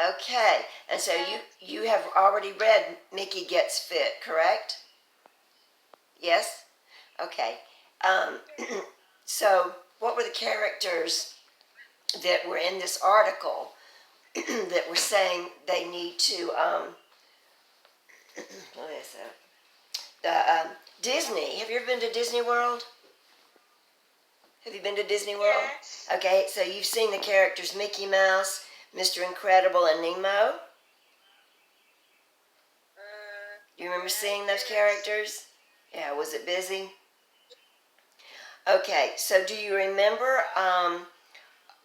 Okay, and so you have already read Mickey Gets Fit, correct? Yes? Okay. Um, so what were the characters that were in this article that were saying they need to, what is that? Disney. Have you ever been to Disney World? Have you been to Disney World? Yes. Okay, so you've seen the characters Mickey Mouse, Mr. Incredible, and Nemo? Do you remember seeing those characters? Yeah, was it busy? Okay, so do you remember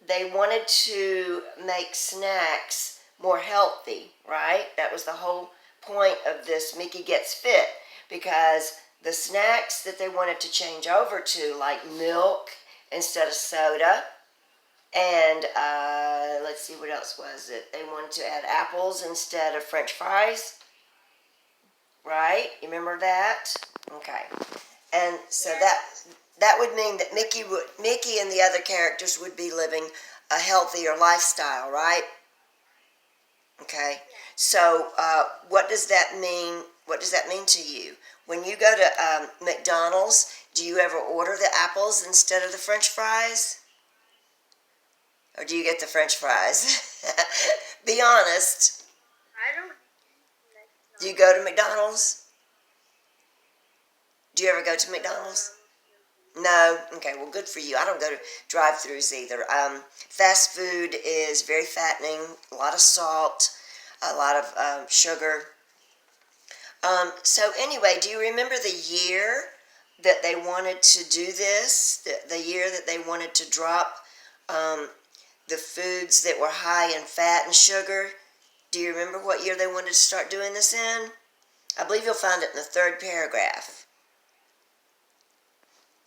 they wanted to make snacks more healthy, right? That was the whole point of this Mickey Gets Fit, because the snacks that they wanted to change over to, like milk instead of soda, and let's see, what else was it? They wanted to add apples instead of French fries, right? You remember that? Okay. And so that would mean that Mickey and the other characters would be living a healthier lifestyle, right? Okay. So what does that mean? What does that mean to you? When you go to McDonald's, do you ever order the apples instead of the French fries? Or do you get the French fries? Be honest. I don't. Do you go to McDonald's? Do you ever go to McDonald's? No? Okay, well, good for you. I don't go to drive-thrus either. Fast food is very fattening, a lot of salt, a lot of sugar. So anyway, do you remember the year that they wanted to do this? The year that they wanted to drop the foods that were high in fat and sugar? Do you remember what year they wanted to start doing this in? I believe you'll find it in the third paragraph.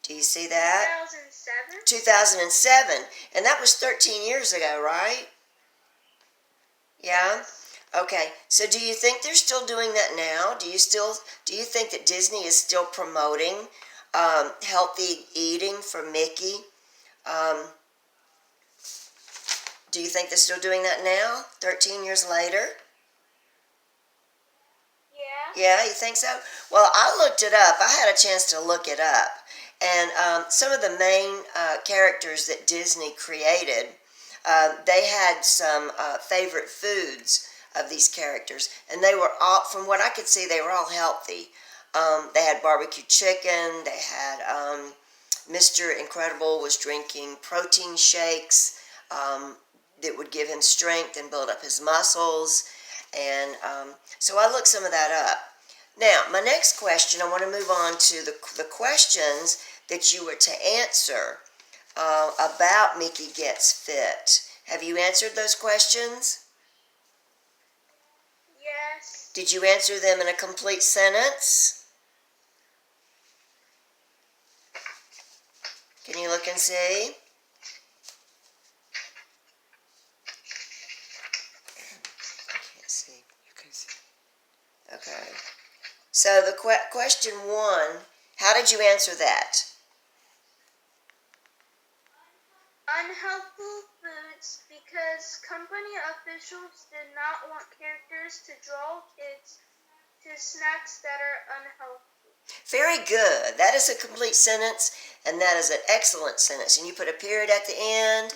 Do you see that? 2007? 2007. And that was 13 years ago, right? Yeah? Okay. So do you think they're still doing that now? Do you think that Disney is still promoting healthy eating for Mickey? Do you think they're still doing that now, 13 years later? Yeah. Yeah, you think so? Well, I looked it up. I had a chance to look it up. And some of the main characters that Disney created, they had some favorite foods of these characters. And they were all, from what I could see, they were all healthy. They had barbecue chicken. They had Mr. Incredible was drinking protein shakes that would give him strength and build up his muscles. And so I looked some of that up. Now, my next question, I want to move on to the questions that you were to answer about Mickey Gets Fit. Have you answered those questions? Yes. Did you answer them in a complete sentence? Can you look and see? Okay. So the question one, how did you answer that? Unhelpful foods because company officials did not want characters to draw kids to snacks that are unhealthy. Very good. That is a complete sentence, and that is an excellent sentence. And you put a period at the end,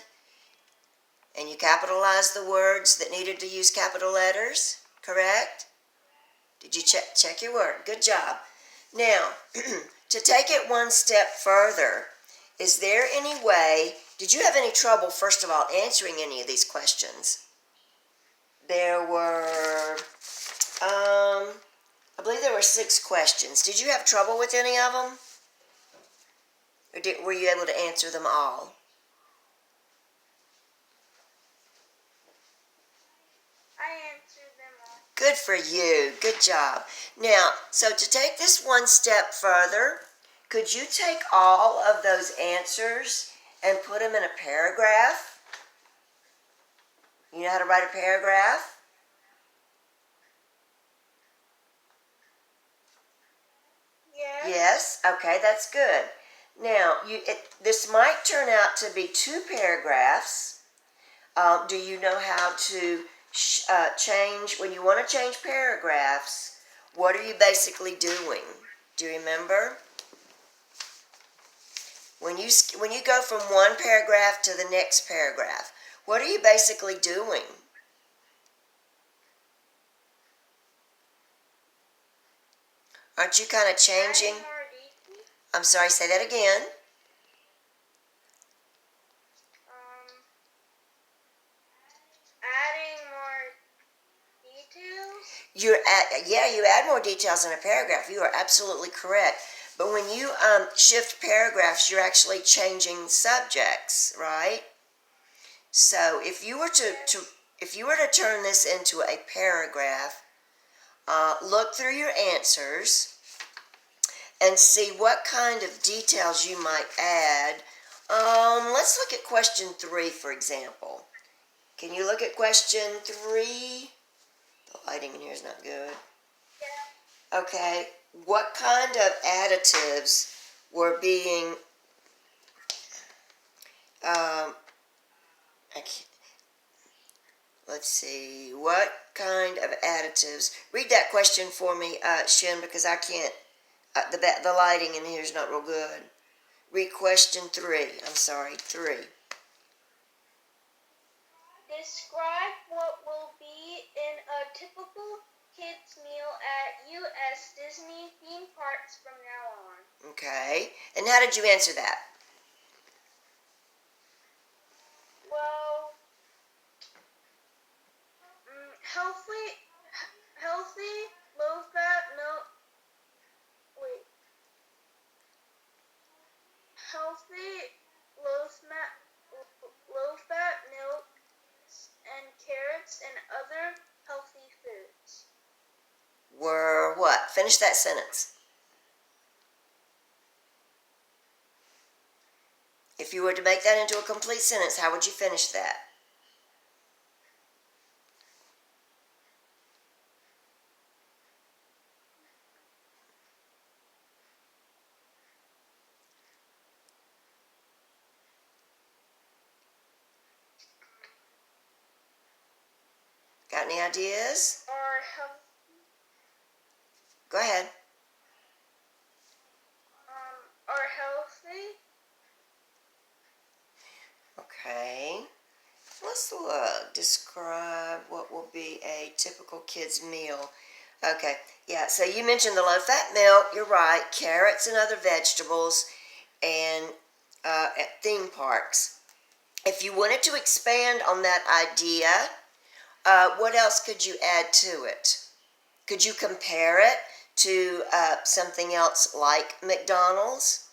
and you capitalized the words that needed to use capital letters, correct? Did you check your work? Good job. Now, to take it one step further, is there any way, did you have any trouble, first of all, answering any of these questions? There were, I believe there were 6 questions. Did you have trouble with any of them? Or were you able to answer them all? Good for you. Good job. Now, so to take this one step further, could you take all of those answers and put them in a paragraph? You know how to write a paragraph? Yes. Yes? Okay, that's good. Now, this might turn out to be 2 paragraphs. Do you know how to change, when you want to change paragraphs, what are you basically doing? Do you remember? When you go from one paragraph to the next paragraph, what are you basically doing? Aren't you kind of changing? Adding more details. I'm sorry, say that again. Adding more details. You add more details in a paragraph. You are absolutely correct. But when you shift paragraphs, you're actually changing subjects, right? So if you were to turn this into a paragraph, look through your answers and see what kind of details you might add. Let's look at question 3, for example. Can you look at question 3? The lighting in here is not good. Yeah. Okay, what kind of additives were being, let's see, what kind of additives, read that question for me, Shin, because I can't, the lighting in here is not real good. Read question 3, I'm sorry, 3. Describe what will be in a typical kids meal at U.S. Disney theme parks from now on. Okay, and how did you answer that? Well, healthy, low-fat milk. Wait, healthy, low-fat milk and carrots and other healthy foods. Were what? Finish that sentence. If you were to make that into a complete sentence, how would you finish that? Got any ideas? Go ahead. Are healthy. Okay. Let's look. Describe what will be a typical kid's meal. Okay. Yeah, so you mentioned the low-fat milk. You're right. Carrots and other vegetables and at theme parks. If you wanted to expand on that idea, what else could you add to it? Could you compare it to something else like McDonald's?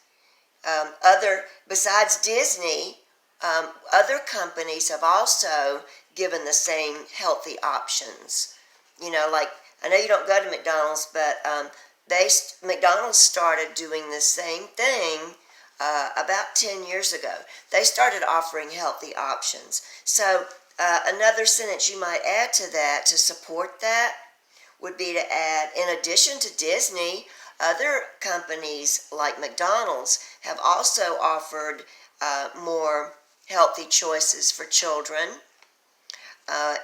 Besides Disney, other companies have also given the same healthy options. You know, like, I know you don't go to McDonald's, but McDonald's started doing the same thing about 10 years ago. They started offering healthy options. So another sentence you might add to that to support that would be to add, in addition to Disney, other companies like McDonald's have also offered more healthy choices for children.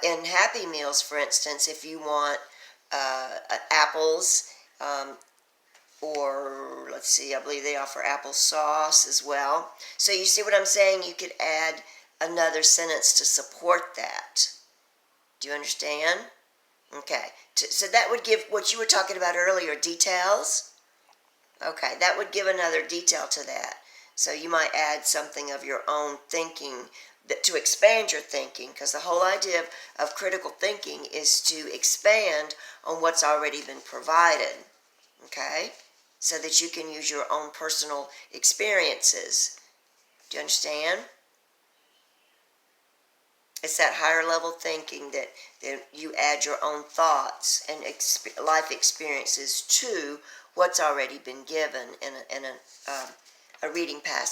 In Happy Meals, for instance, if you want apples, or let's see, I believe they offer applesauce as well. So you see what I'm saying? You could add another sentence to support that. Do you understand? Okay, so that would give what you were talking about earlier, details. Okay, that would give another detail to that. So you might add something of your own thinking to expand your thinking, because the whole idea of critical thinking is to expand on what's already been provided. Okay, so that you can use your own personal experiences. Do you understand? It's that higher level thinking that you add your own thoughts and life experiences to what's already been given in a reading passage.